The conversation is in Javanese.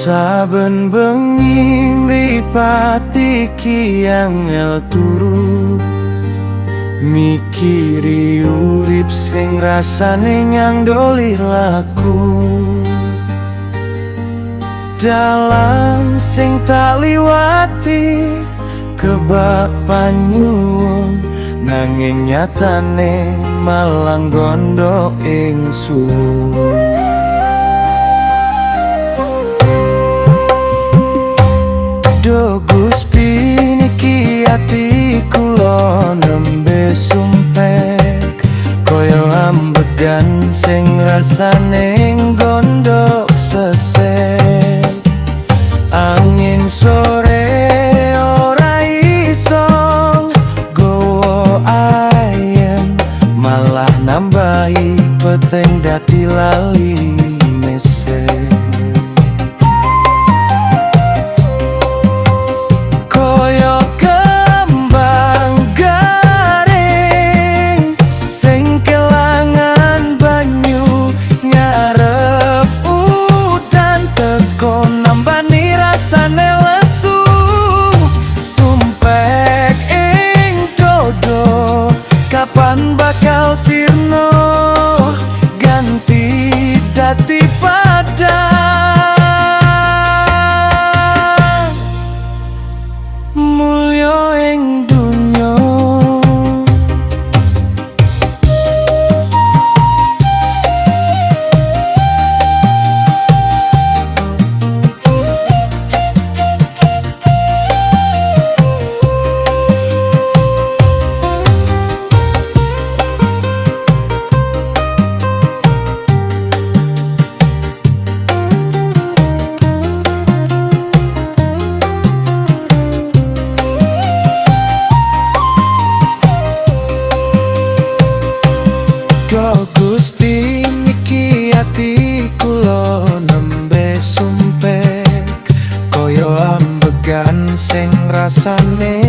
Saben bengi mripati ki angel turu, mikiri urip sing rasane nyandoli laku. Dalan sing tak liwati kebak panyuwun, nanging nyatane malang gondok ingsun. Do Gusti niki ati kula nembe sumpek, koyo ambegan sing rasane gondok sesek. Angin sore ora iso gowo ayem, malah nambahi peteng dadi lali mesek. Kapan bakal sirno ganti dadi padang mulya ing dunya. Gusti niki ati kula nembe sumpek, koyo ambegan sing rasane